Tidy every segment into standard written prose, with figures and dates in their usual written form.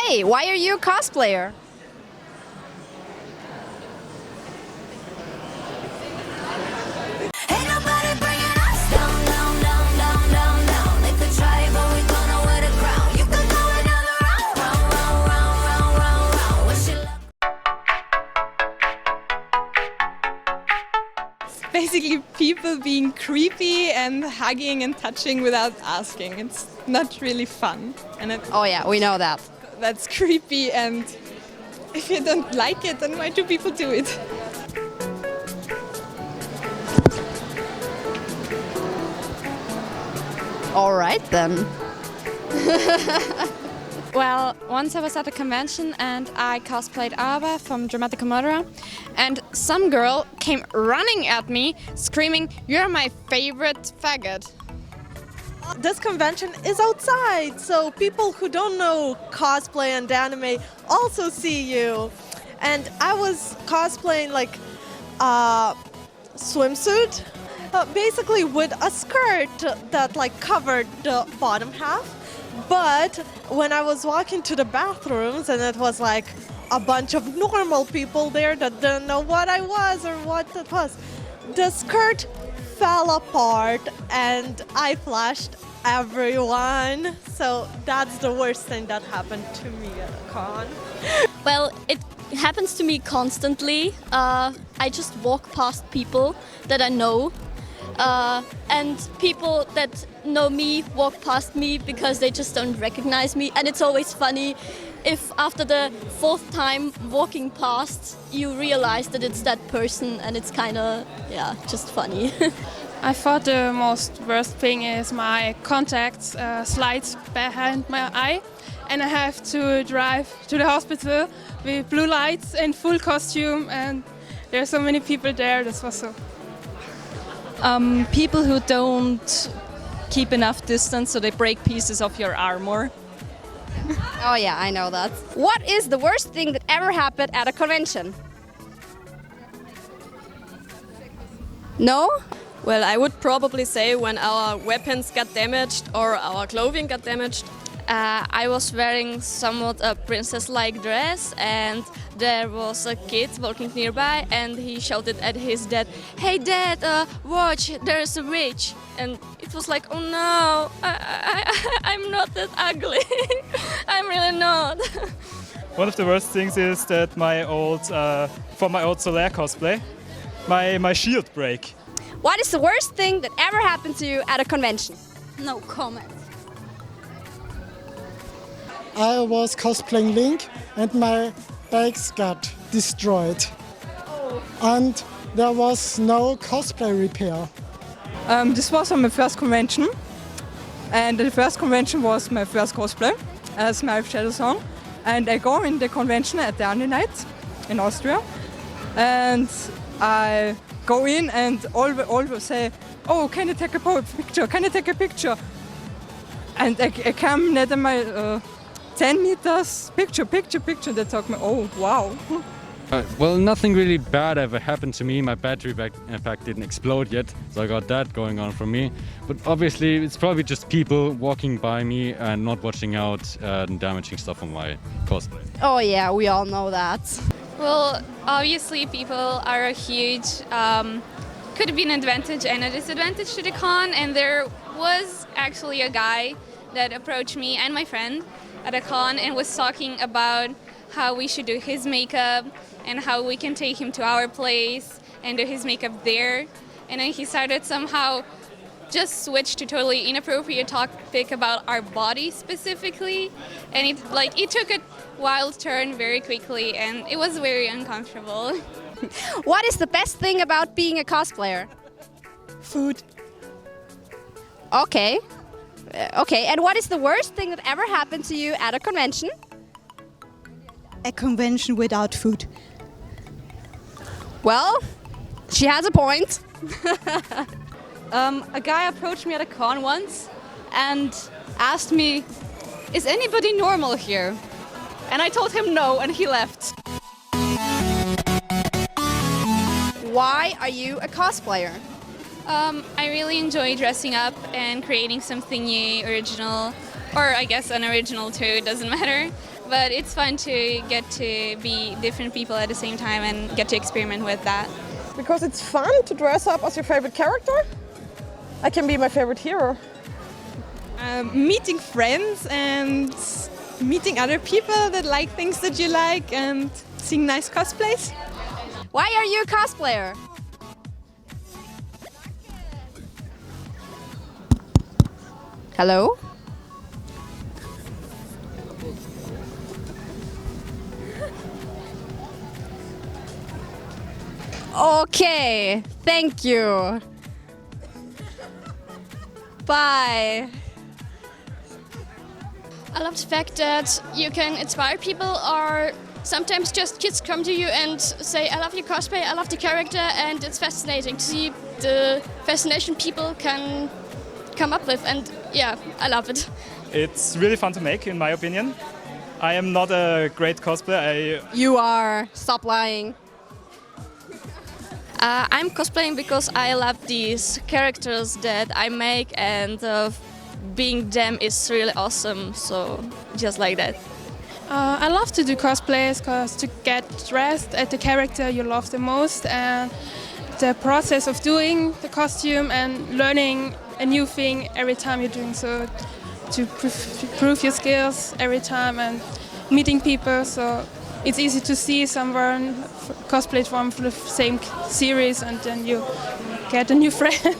Hey, why are you a cosplayer? Ain't nobody bringing us down, down, down, down, down, down. They could try, but we gonna wear the crown. You could go another round, round, round, round, round, round, round. Wish you luck. Basically people being creepy and hugging and touching without asking. It's not really fun. And Oh yeah, we know that. that's creepy, and if you don't like it, then why do people do it? All right then. Well, once I was at a convention and I cosplayed Ava from Dramatic Commoda, and some girl came running at me screaming, "You're my favorite faggot." This convention is outside, so people who don't know cosplay and anime also see you. And I was cosplaying like a swimsuit, basically with a skirt that like covered the bottom half. But when I was walking to the bathrooms and it was like a bunch of normal people there that didn't know what I was or what it was, the skirt fell apart and I flashed everyone. So that's the worst thing that happened to me at a con. Well, it happens to me constantly. I just walk past people that I know, and people that know me walk past me because they just don't recognize me. And it's always funny if after the fourth time walking past, you realize that it's that person, and it's kind of, yeah, just funny. I thought the most worst thing is my contacts slide behind my eye, and I have to drive to the hospital with blue lights and full costume, and there are so many people there. This was so. People who don't keep enough distance, so they break pieces of your armor. Oh yeah, I know that. What is the worst thing that ever happened at a convention? No? Well, I would probably say when our weapons got damaged or our clothing got damaged. I was wearing somewhat a princess-like dress, and there was a kid walking nearby, and he shouted at his dad, "Hey Dad, watch, there's a witch!" And it was like, oh no, I'm not that ugly. I'm really not. One of the worst things is that for my old Solaire cosplay, my shield break. What is the worst thing that ever happened to you at a convention? No comment. I was cosplaying Link and my bags got destroyed. And there was no cosplay repair. This was on my first convention, and the first convention was my first cosplay as my Shadow Song. And I go in the convention at the Anime Night in Austria, and I go in and all will say, "Oh, can you take a picture? Can you take a picture?" And I come near my 10 meters, picture. They talk me, oh, wow. Well, nothing really bad ever happened to me. My battery pack didn't explode yet, so I got that going on for me. But obviously, it's probably just people walking by me and not watching out and damaging stuff on my cosplay. Oh yeah, we all know that. Well, obviously people are a huge, could be an advantage and a disadvantage to the con, and there was actually a guy that approached me and my friend at a con and was talking about how we should do his makeup and how we can take him to our place and do his makeup there. And then he started somehow just switched to totally inappropriate topic about our body specifically, and it took a wild turn very quickly, and it was very uncomfortable. What is the best thing about being a cosplayer? Food. Okay. Okay, and what is the worst thing that ever happened to you at a convention? A convention without food. Well, she has a point. A guy approached me at a con once and asked me, "Is anybody normal here?" And I told him no, and he left. Why are you a cosplayer? I really enjoy dressing up and creating something new, original, or I guess unoriginal too, it doesn't matter. but it's fun to get to be different people at the same time and get to experiment with that. Because it's fun to dress up as your favorite character. I can be my favorite hero. Meeting friends and meeting other people that like things that you like and seeing nice cosplays. Why are you a cosplayer? Hello? Okay, thank you. Bye. I love the fact that you can inspire people, or sometimes just kids come to you and say, I love your cosplay, I love the character, and it's fascinating to see the fascination people can come up with, and yeah, I love it. It's really fun to make, in my opinion. I am not a great cosplayer. You are. Stop lying. I'm cosplaying because I love these characters that I make, and being them is really awesome, so just like that. I love to do cosplays because to get dressed as the character you love the most, and the process of doing the costume and learning a new thing every time you're doing so, to prove your skills every time and meeting people, so it's easy to see someone cosplay from the same series and then you get a new friend.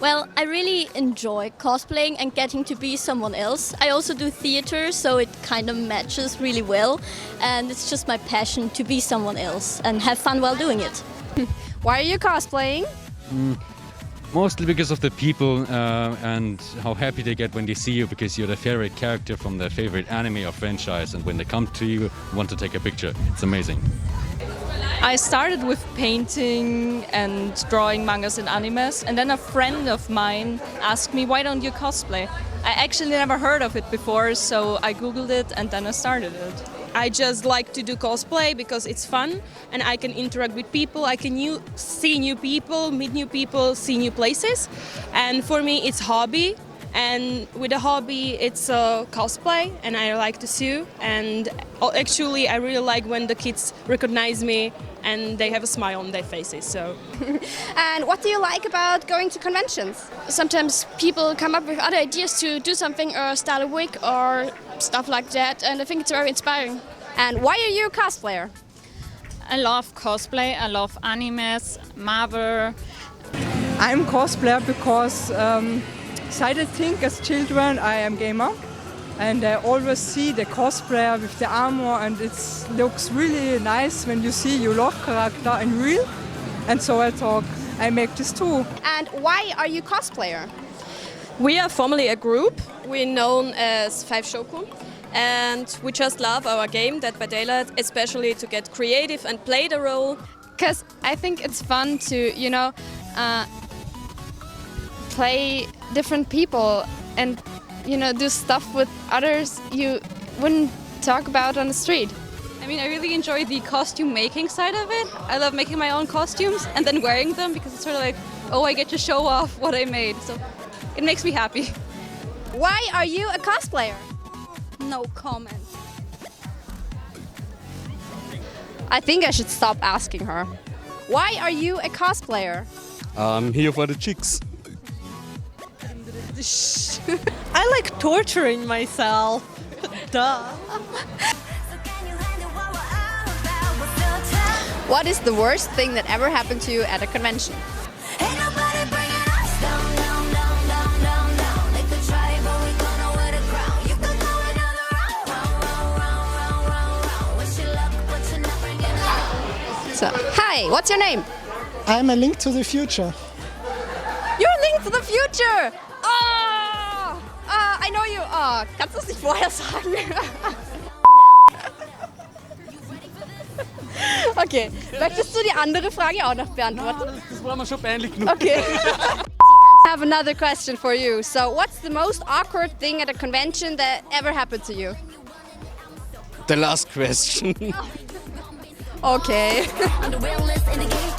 Well, I really enjoy cosplaying and getting to be someone else. I also do theater, so it kind of matches really well, and it's just my passion to be someone else and have fun while doing it. Why are you cosplaying? Mostly because of the people and how happy they get when they see you, because you're their favorite character from their favorite anime or franchise, and when they come to you, want to take a picture. It's amazing. I started with painting and drawing mangas and animes, and then a friend of mine asked me, why don't you cosplay? I actually never heard of it before, so I googled it and then I started it. I just like to do cosplay because it's fun and I can interact with people, I can see new people, meet new people, see new places. And for me it's hobby, and with a hobby it's cosplay, and I like to sew, and actually I really like when the kids recognize me and they have a smile on their faces. So. And what do you like about going to conventions? Sometimes people come up with other ideas to do something or start a wig or stuff like that, and I think it's very inspiring. And why are you a cosplayer? I love cosplay, I love animes, Marvel. I'm cosplayer because I think as children I am gamer, and I always see the cosplayer with the armor, and it looks really nice when you see your love character in real, and so I thought I make this too. And why are you cosplayer? We are formerly a group, we're known as 5 Shokun, and we just love our game, Dead by Daylight, especially to get creative and play the role. Because I think it's fun to, play different people and, do stuff with others you wouldn't talk about on the street. I mean, I really enjoy the costume making side of it. I love making my own costumes and then wearing them, because it's sort of like, oh, I get to show off what I made. So it makes me happy. Why are you a cosplayer? No comment. I think I should stop asking her. Why are you a cosplayer? I'm here for the chicks. I like torturing myself. Duh. What is the worst thing that ever happened to you at a convention? So, hi, what's your name? I'm a link to the future. You're a link to the future! Oh! I know you. Oh, kannst du es nicht vorher sagen? Okay, möchtest du die andere Frage auch noch beantworten? Das war mir schon peinlich genug. Okay. I have another question for you. So, what's the most awkward thing at a convention that ever happened to you? The last question. Okay. I'm the realest in the game.